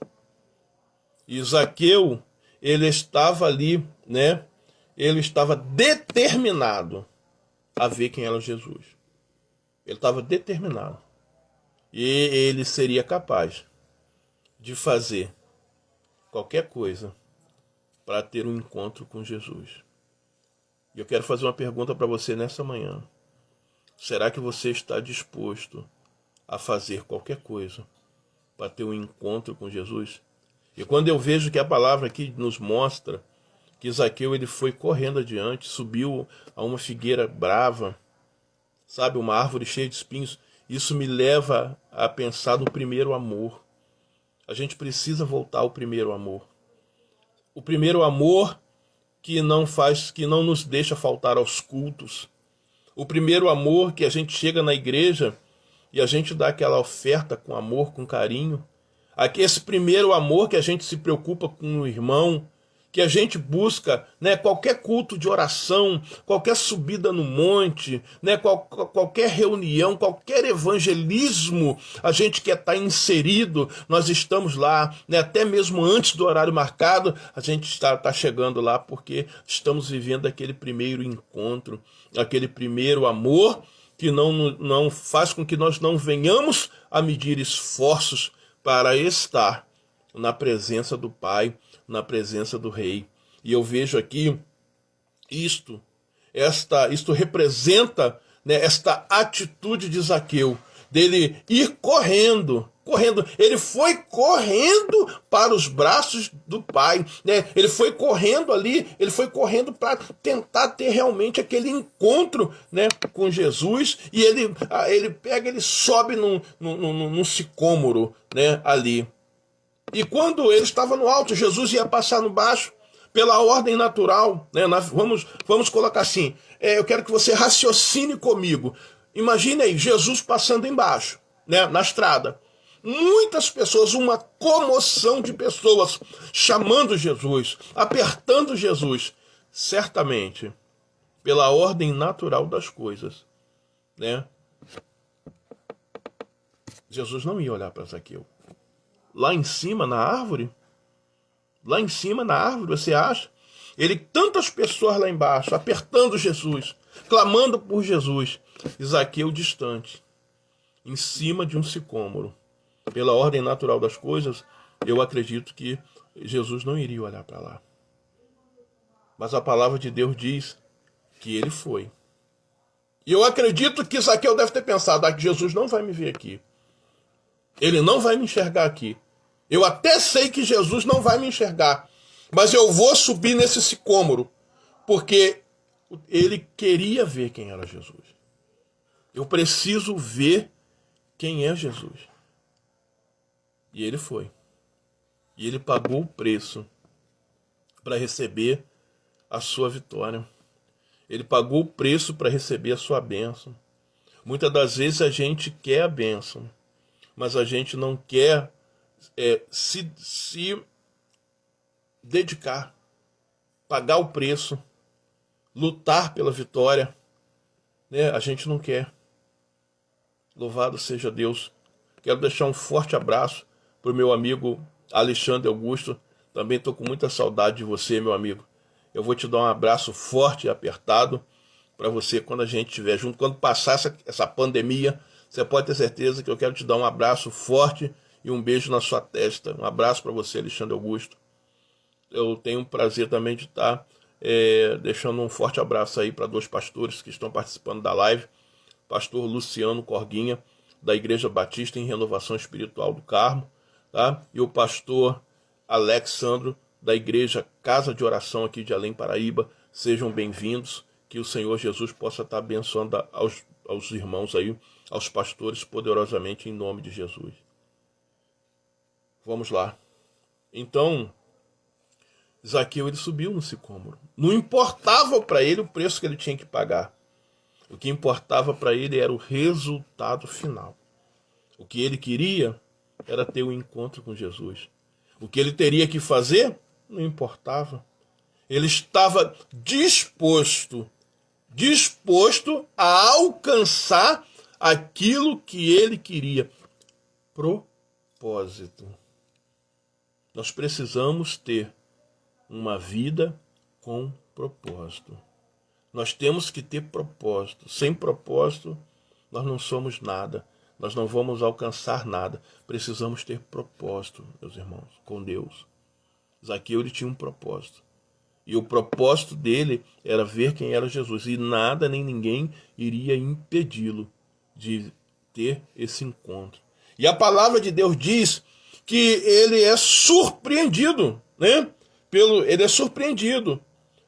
Speaker 1: E Zaqueu, ele estava ali, né? Ele estava determinado a ver quem era Jesus. Ele estava determinado. E ele seria capaz de fazer qualquer coisa para ter um encontro com Jesus. E eu quero fazer uma pergunta para você nessa manhã. Será que você está disposto a fazer qualquer coisa para ter um encontro com Jesus? E quando eu vejo que a palavra aqui nos mostra que Zaqueu ele foi correndo adiante, subiu a uma figueira brava, sabe, uma árvore cheia de espinhos, isso me leva a pensar no primeiro amor. A gente precisa voltar ao primeiro amor. O primeiro amor que não nos deixa faltar aos cultos. O primeiro amor que a gente chega na igreja e a gente dá aquela oferta com amor, com carinho. Aqui esse primeiro amor que a gente se preocupa com o irmão, que a gente busca, né, qualquer culto de oração, qualquer subida no monte, né, qualquer reunião, qualquer evangelismo, a gente quer estar inserido, nós estamos lá, né, até mesmo antes do horário marcado, a gente está chegando lá porque estamos vivendo aquele primeiro encontro, aquele primeiro amor que não faz com que nós não venhamos a medir esforços para estar na presença do Pai, na presença do Rei. E eu vejo aqui isto representa, né, esta atitude de Zaqueu, dele ir correndo. Ele foi correndo para os braços do Pai, né? Ele foi correndo ali, ele foi correndo para tentar ter realmente aquele encontro, né, com Jesus, e ele sobe num sicômoro, né, ali. E quando ele estava no alto, Jesus ia passar no baixo, pela ordem natural, né? Vamos colocar assim, eu quero que você raciocine comigo. Imagine aí, Jesus passando embaixo, né, na estrada. Muitas pessoas, uma comoção de pessoas chamando Jesus, apertando Jesus. Certamente, pela ordem natural das coisas, né? Jesus não ia olhar para Zaqueu. Lá em cima, na árvore, você acha? Tantas pessoas lá embaixo, apertando Jesus, clamando por Jesus. E Zaqueu distante, em cima de um sicômoro. Pela ordem natural das coisas, eu acredito que Jesus não iria olhar para lá. Mas a palavra de Deus diz que ele foi. E eu acredito que Zaqueu deve ter pensado, que Jesus não vai me ver aqui. Ele não vai me enxergar aqui. Eu até sei que Jesus não vai me enxergar, mas eu vou subir nesse sicômoro, porque ele queria ver quem era Jesus. Eu preciso ver quem é Jesus. E ele foi. E ele pagou o preço para receber a sua vitória. Ele pagou o preço para receber a sua bênção. Muitas das vezes a gente quer a bênção, mas a gente não quer se dedicar, pagar o preço, lutar pela vitória, né? A gente não quer. Louvado seja Deus. Quero deixar um forte abraço para o meu amigo Alexandre Augusto. Também estou com muita saudade de você, meu amigo. Eu vou te dar um abraço forte e apertado para você quando a gente estiver junto. Quando passar essa pandemia, você pode ter certeza que eu quero te dar um abraço forte e um beijo na sua testa. Um abraço para você, Alexandre Augusto. Eu tenho o prazer também de estar deixando um forte abraço aí para 2 pastores que estão participando da live. Pastor Luciano Corguinha, da Igreja Batista em Renovação Espiritual do Carmo, tá? E o pastor Alexandro, da Igreja Casa de Oração aqui de Além Paraíba. Sejam bem-vindos, que o Senhor Jesus possa estar abençoando aos irmãos aí, aos pastores poderosamente em nome de Jesus. Vamos lá. Então, Zaqueu ele subiu no sicômoro. Não importava para ele o preço que ele tinha que pagar. O que importava para ele era o resultado final. O que ele queria era ter um encontro com Jesus. O que ele teria que fazer não importava. Ele estava disposto a alcançar aquilo que ele queria. Propósito. Nós precisamos ter uma vida com propósito. Nós temos que ter propósito. Sem propósito, nós não somos nada. Nós não vamos alcançar nada. Precisamos ter propósito, meus irmãos, com Deus. Zaqueu ele tinha um propósito. E o propósito dele era ver quem era Jesus. E nada nem ninguém iria impedi-lo de ter esse encontro. E a palavra de Deus diz que ele é surpreendido, né? Ele é surpreendido,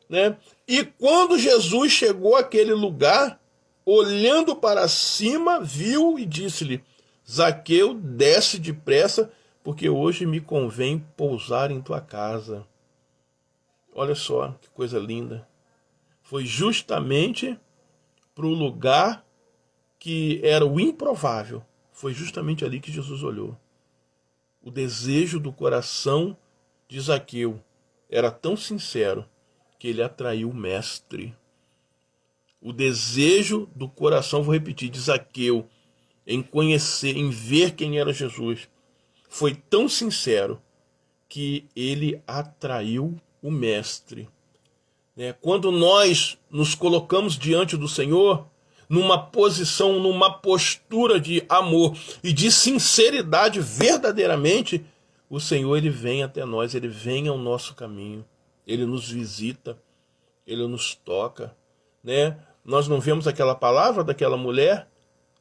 Speaker 1: né? E quando Jesus chegou àquele lugar, olhando para cima, viu e disse-lhe: Zaqueu, desce depressa, porque hoje me convém pousar em tua casa. Olha só que coisa linda. Foi justamente para o lugar que era o improvável. Foi justamente ali que Jesus olhou. O desejo do coração de Zaqueu era tão sincero que ele atraiu o mestre. O desejo do coração, vou repetir, de Zaqueu em conhecer, em ver quem era Jesus, foi tão sincero que ele atraiu o mestre. Quando nós nos colocamos diante do Senhor, numa posição, numa postura de amor e de sinceridade verdadeiramente, o Senhor ele vem até nós, ele vem ao nosso caminho, ele nos visita, ele nos toca, né? Nós não vemos aquela palavra daquela mulher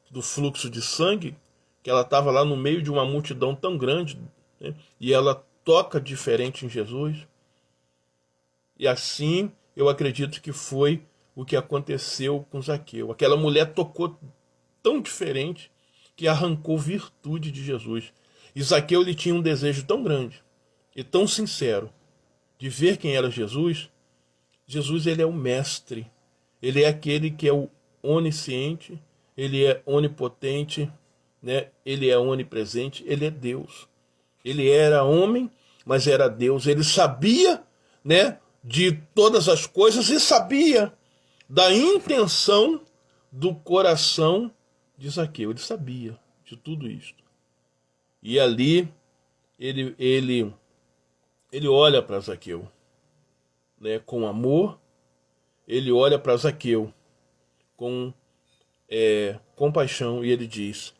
Speaker 1: do fluxo de sangue, que ela estava lá no meio de uma multidão tão grande, né? E ela toca diferente em Jesus. E assim eu acredito que foi o que aconteceu com Zaqueu. Aquela mulher tocou tão diferente que arrancou virtude de Jesus. E Zaqueu ele tinha um desejo tão grande e tão sincero de ver quem era Jesus. Jesus ele é o mestre. Ele é aquele que é o onisciente, ele é onipotente, né? Ele é onipresente, ele é Deus. Ele era homem, mas era Deus. Ele sabia, né, de todas as coisas e sabia da intenção do coração de Zaqueu. Ele sabia de tudo isso. E ali ele olha para Zaqueu, né, com amor. Ele olha para Zaqueu com compaixão e ele diz: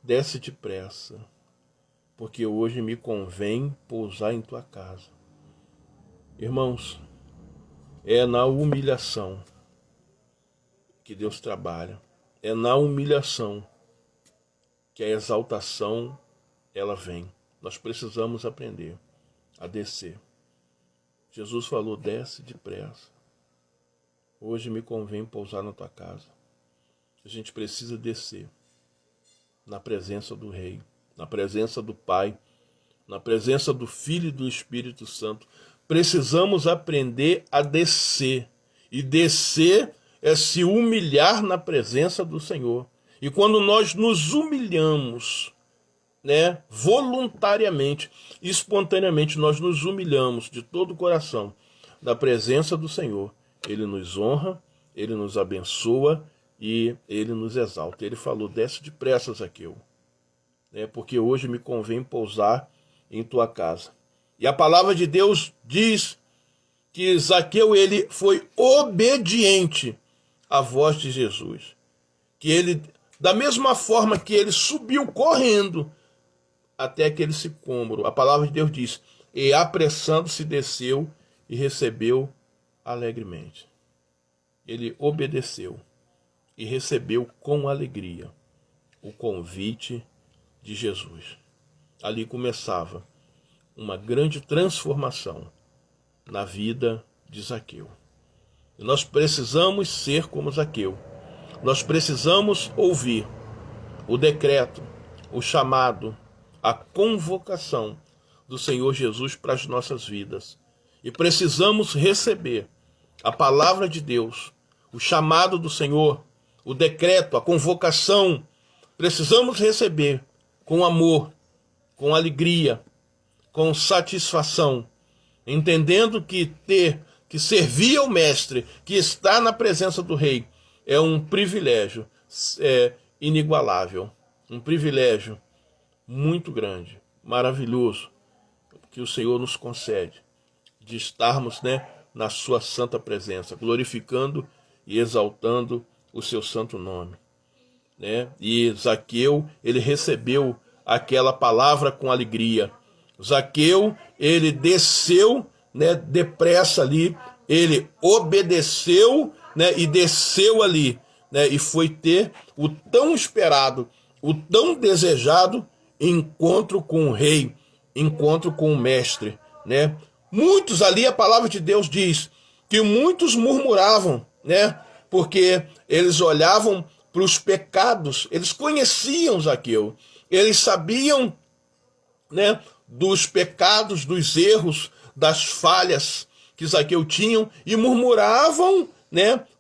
Speaker 1: desce depressa, porque hoje me convém pousar em tua casa. Irmãos, é na humilhação que Deus trabalha. É na humilhação que a exaltação ela vem. Nós precisamos aprender a descer. Jesus falou: desce depressa. Hoje me convém pousar na tua casa. A gente precisa descer na presença do Rei, na presença do Pai, na presença do Filho e do Espírito Santo. Precisamos aprender a descer. E descer é se humilhar na presença do Senhor. E quando nós nos humilhamos, né, voluntariamente, espontaneamente, nós nos humilhamos de todo o coração na presença do Senhor, ele nos honra, ele nos abençoa e ele nos exalta. Ele falou: desce depressa, Zaqueu, né, porque hoje me convém pousar em tua casa. E a palavra de Deus diz que Zaqueu ele foi obediente à voz de Jesus. Que ele, da mesma forma que ele subiu correndo até aquele sicômoro, a palavra de Deus diz: e apressando-se desceu e recebeu alegremente. Ele obedeceu e recebeu com alegria o convite de Jesus. Ali começava uma grande transformação na vida de Zaqueu. E nós precisamos ser como Zaqueu. Nós precisamos ouvir o decreto, o chamado, a convocação do Senhor Jesus para as nossas vidas. E precisamos receber a palavra de Deus, o chamado do Senhor, o decreto, a convocação. Precisamos receber com amor, com alegria, com satisfação, entendendo que servir ao Mestre, que está na presença do Rei, é um privilégio inigualável, um privilégio muito grande, maravilhoso, que o Senhor nos concede, de estarmos, na sua santa presença, glorificando e exaltando o seu santo nome. E Zaqueu, ele recebeu aquela palavra com alegria. Zaqueu, ele desceu, depressa ali, ele obedeceu, e desceu ali, e foi ter o tão esperado, o tão desejado encontro com o Rei, encontro com o Mestre. Muitos ali, a palavra de Deus diz que muitos murmuravam, porque eles olhavam para os pecados, eles conheciam Zaqueu, eles sabiam, dos pecados, dos erros, das falhas que Zaqueu tinha, e murmuravam,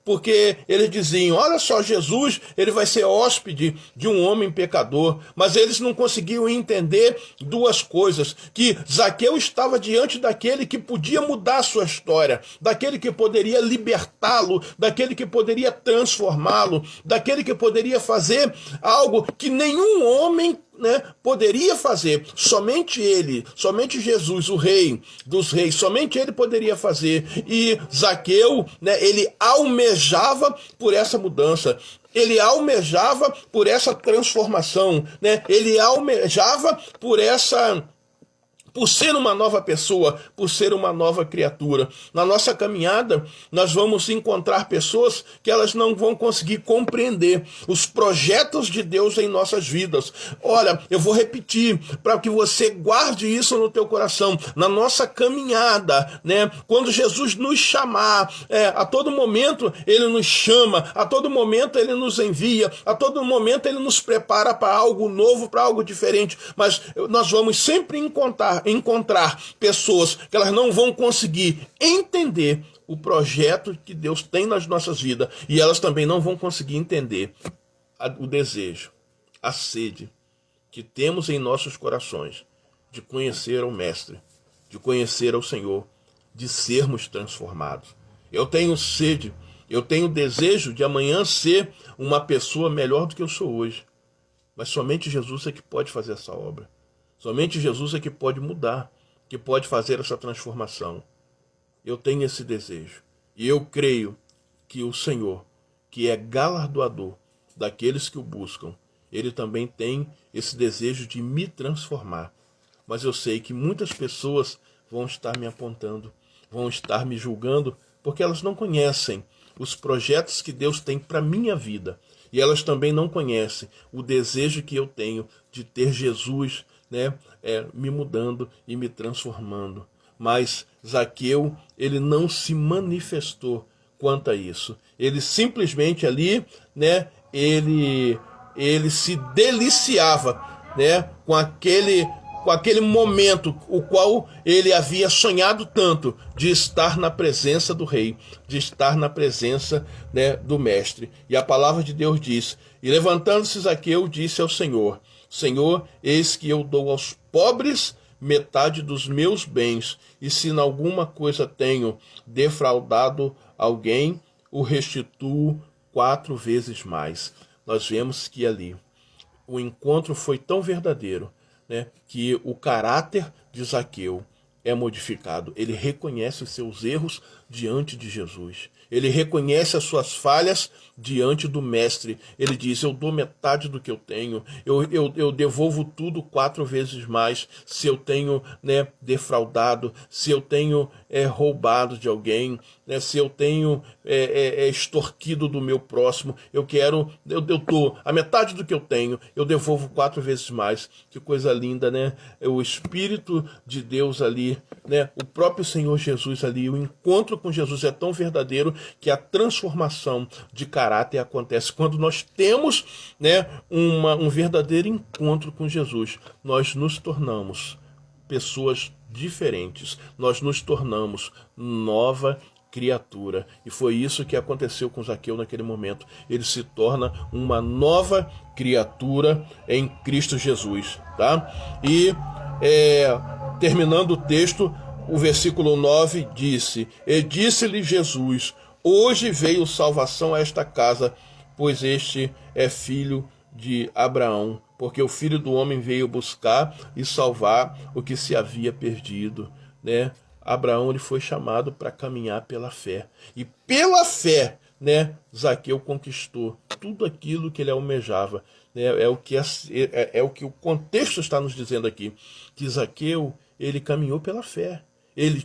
Speaker 1: porque eles diziam, olha só, Jesus, ele vai ser hóspede de um homem pecador. Mas eles não conseguiam entender duas coisas, que Zaqueu estava diante daquele que podia mudar a sua história, daquele que poderia libertá-lo, daquele que poderia transformá-lo, daquele que poderia fazer algo que nenhum homem poderia fazer. Somente ele, somente Jesus, o Rei dos Reis, somente ele poderia fazer. E Zaqueu, ele almejava por essa mudança, ele almejava por essa transformação, ele almejava por ser uma nova pessoa, por ser uma nova criatura. Na nossa caminhada, nós vamos encontrar pessoas que elas não vão conseguir compreender os projetos de Deus em nossas vidas. Olha, eu vou repetir, para que você guarde isso no teu coração. Na nossa caminhada, quando Jesus nos chamar, a todo momento ele nos chama, a todo momento ele nos envia, a todo momento ele nos prepara para algo novo, para algo diferente. Mas nós vamos sempre encontrar pessoas que elas não vão conseguir entender o projeto que Deus tem nas nossas vidas, e elas também não vão conseguir entender o desejo, a sede que temos em nossos corações de conhecer o Mestre, de conhecer ao Senhor, de sermos transformados. Eu tenho sede, eu tenho desejo de amanhã ser uma pessoa melhor do que eu sou hoje, mas somente Jesus é que pode fazer essa obra. Somente Jesus é que pode mudar, que pode fazer essa transformação. Eu tenho esse desejo. E eu creio que o Senhor, que é galardoador daqueles que o buscam, ele também tem esse desejo de me transformar. Mas eu sei que muitas pessoas vão estar me apontando, vão estar me julgando, porque elas não conhecem os projetos que Deus tem para a minha vida. E elas também não conhecem o desejo que eu tenho de ter Jesus, me mudando e me transformando. Mas Zaqueu, ele não se manifestou quanto a isso. Ele simplesmente ali, ele se deliciava, com aquele momento, o qual ele havia sonhado tanto, de estar na presença do Rei, de estar na presença, do Mestre. E a palavra de Deus diz, e levantando-se Zaqueu, disse ao Senhor, Senhor, eis que eu dou aos pobres metade dos meus bens, e se em alguma coisa tenho defraudado alguém, o restituo 4 vezes mais. Nós vemos que ali o encontro foi tão verdadeiro, que o caráter de Zaqueu é modificado. Ele reconhece os seus erros diante de Jesus. Ele reconhece as suas falhas diante do Mestre. Ele diz, eu dou metade do que eu tenho, eu devolvo tudo 4 vezes mais, se eu tenho defraudado, se eu tenho roubado de alguém, né? Se eu tenho extorquido do meu próximo, eu dou a metade do que eu tenho, eu devolvo 4 vezes mais. Que coisa linda, né? O Espírito de Deus ali, né? O próprio Senhor Jesus ali, o encontro com Jesus é tão verdadeiro que a transformação de caráter acontece quando nós temos, né, um verdadeiro encontro com Jesus. Nós nos tornamos pessoas diferentes, nós nos tornamos nova criatura. E foi isso que aconteceu com Zaqueu naquele momento. Ele se torna uma nova criatura em Cristo Jesus, tá? E terminando o texto, o versículo 9 disse: E disse-lhe Jesus: Hoje veio salvação a esta casa, pois este é filho de Abraão, porque o Filho do Homem veio buscar e salvar o que se havia perdido, né? Abraão, ele foi chamado para caminhar pela fé, e pela fé, né, Zaqueu conquistou tudo aquilo que ele almejava, né? É o que o contexto está nos dizendo aqui, que Zaqueu, ele caminhou pela fé. Ele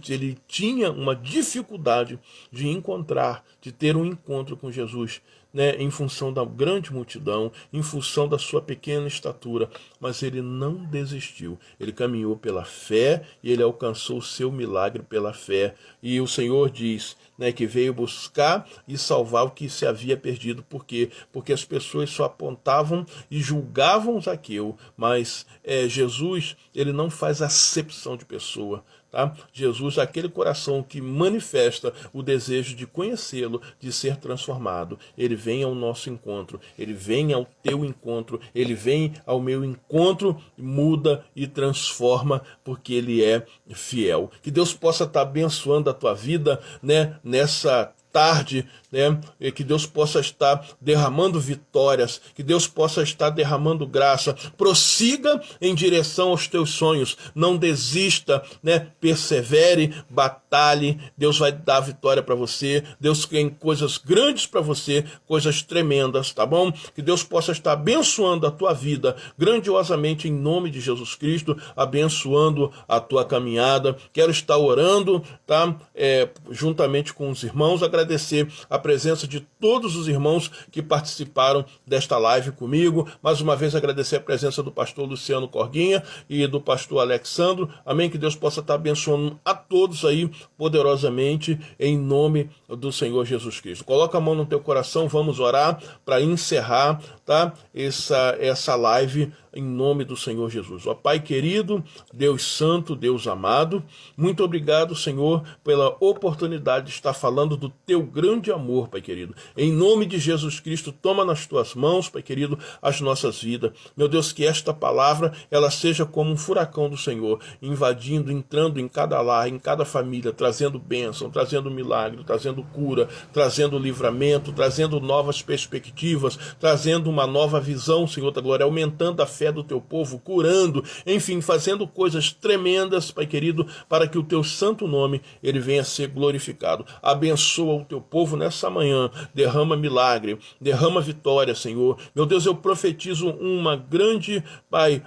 Speaker 1: tinha uma dificuldade de ter um encontro com Jesus, né, em função da grande multidão, em função da sua pequena estatura, mas ele não desistiu. Ele caminhou pela fé e ele alcançou o seu milagre pela fé. E o Senhor diz, né, que veio buscar e salvar o que se havia perdido. Por quê? Porque as pessoas só apontavam e julgavam Zaqueu, mas Jesus, ele não faz acepção de pessoa. Tá? Jesus, aquele coração que manifesta o desejo de conhecê-lo, de ser transformado, ele vem ao nosso encontro, ele vem ao teu encontro, ele vem ao meu encontro, muda e transforma, porque ele é fiel. Que Deus possa estar abençoando a tua vida, né, nessa tarde, né? E que Deus possa estar derramando vitórias, que Deus possa estar derramando graça. Prossiga em direção aos teus sonhos, não desista, né? Persevere, batalhe. Deus vai dar vitória para você. Deus tem coisas grandes para você, coisas tremendas, tá bom? Que Deus possa estar abençoando a tua vida grandiosamente em nome de Jesus Cristo, abençoando a tua caminhada. Quero estar orando, tá? Juntamente com os irmãos, agradecer a presença de todos os irmãos que participaram desta live comigo. Mais uma vez agradecer a presença do pastor Luciano Corguinha e do pastor Alexandro. Amém? Que Deus possa estar abençoando a todos aí poderosamente em nome do Senhor Jesus Cristo. Coloca a mão no teu coração, vamos orar para encerrar, tá? Essa live em nome do Senhor Jesus. Ó Pai querido, Deus santo, Deus amado, muito obrigado, Senhor, pela oportunidade de estar falando do teu grande amor, Pai querido. Em nome de Jesus Cristo, toma nas tuas mãos, Pai querido, as nossas vidas. Meu Deus, que esta palavra, ela seja como um furacão do Senhor, invadindo, entrando em cada lar, em cada família, trazendo bênção, trazendo milagre, trazendo cura, trazendo livramento, trazendo novas perspectivas, trazendo uma nova visão, Senhor da glória, aumentando a fé do teu povo, curando, enfim, fazendo coisas tremendas, Pai querido, para que o teu santo nome, ele venha a ser glorificado. Abençoa o teu povo nessa manhã, derrama milagre, derrama vitória, Senhor. Meu Deus, eu profetizo uma grande, Pai,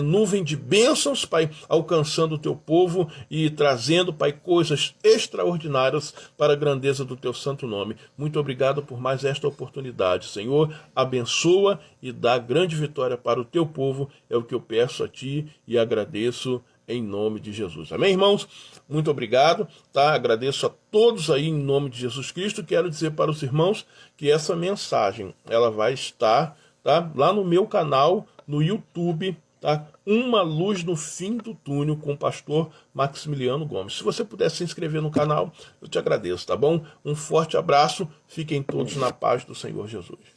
Speaker 1: nuvem de bênçãos, Pai, alcançando o teu povo e trazendo, Pai, coisas extraordinárias para a grandeza do teu santo nome. Muito obrigado por mais esta oportunidade, Senhor. Abençoa e dá grande vitória para o teu povo, é o que eu peço a ti e agradeço em nome de Jesus. Amém, irmãos? Muito obrigado, tá? Agradeço a todos aí em nome de Jesus Cristo. Quero dizer para os irmãos que essa mensagem, ela vai estar, tá, lá no meu canal, no YouTube, tá? Uma luz no fim do túnel com o pastor Maximiliano Gomes. Se você puder se inscrever no canal, eu te agradeço, tá bom? Um forte abraço, fiquem todos na paz do Senhor Jesus.